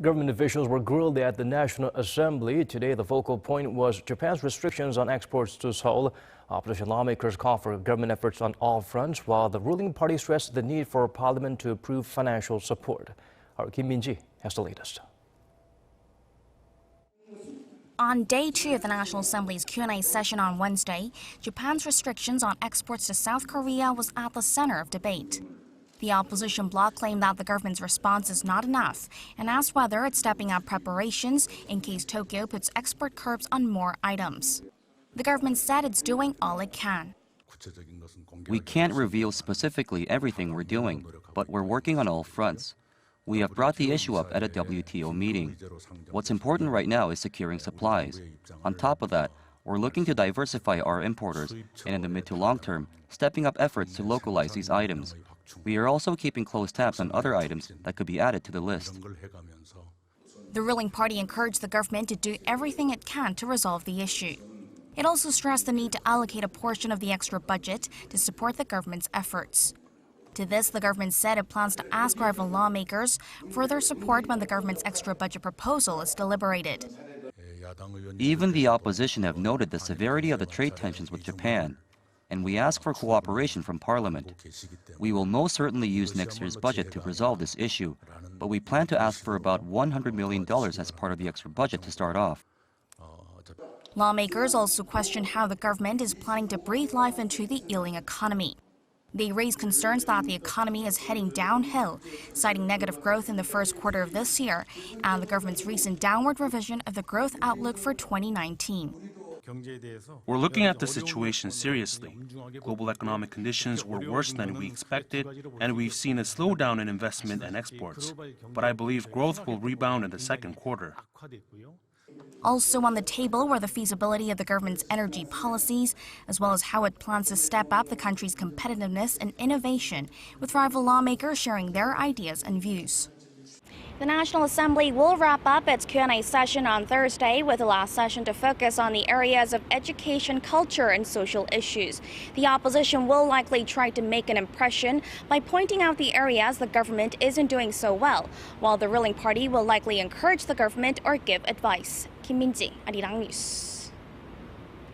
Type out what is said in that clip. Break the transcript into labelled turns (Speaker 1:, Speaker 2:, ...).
Speaker 1: Government officials were grilled at the National Assembly. Today, the focal point was Japan's restrictions on exports to Seoul. Opposition lawmakers called for government efforts on all fronts, while the ruling party stressed the need for Parliament to approve financial support. Our Kim Min-ji has the latest.
Speaker 2: On day 2 of the National Assembly's Q&A session on Wednesday, Japan's restrictions on exports to South Korea was at the center of debate. The opposition bloc claimed that the government's response is not enough and asked whether it's stepping up preparations in case Tokyo puts export curbs on more items. The government said it's doing all it can.
Speaker 3: We can't reveal specifically everything we're doing, but we're working on all fronts. We have brought the issue up at a WTO meeting. What's important right now is securing supplies. On top of that, we're looking to diversify our importers and in the mid to long term, stepping up efforts to localize these items. We are also keeping close tabs on other items that could be added to the list.
Speaker 2: The ruling party encouraged the government to do everything it can to resolve the issue. It also stressed the need to allocate a portion of the extra budget to support the government's efforts. To this, the government said it plans to ask rival lawmakers for their support when the government's extra budget proposal is deliberated.
Speaker 3: Even the opposition have noted the severity of the trade tensions with Japan, and we ask for cooperation from Parliament. We will most certainly use next year's budget to resolve this issue, but we plan to ask for about $100 million as part of the extra budget to start off.
Speaker 2: Lawmakers also questioned how the government is planning to breathe life into the ailing economy. They raised concerns that the economy is heading downhill, citing negative growth in the first quarter of this year and the government's recent downward revision of the growth outlook for 2019.
Speaker 4: We're looking at the situation seriously. Global economic conditions were worse than we expected, and we've seen a slowdown in investment and exports. But I believe growth will rebound in the second quarter.
Speaker 2: Also on the table were the feasibility of the government's energy policies, as well as how it plans to step up the country's competitiveness and innovation, with rival lawmakers sharing their ideas and views. The National Assembly will wrap up its Q&A session on Thursday, with the last session to focus on the areas of education, culture, and social issues. The opposition will likely try to make an impression by pointing out the areas the government isn't doing so well, while the ruling party will likely encourage the government or give advice. Kim Min-ji, Arirang News.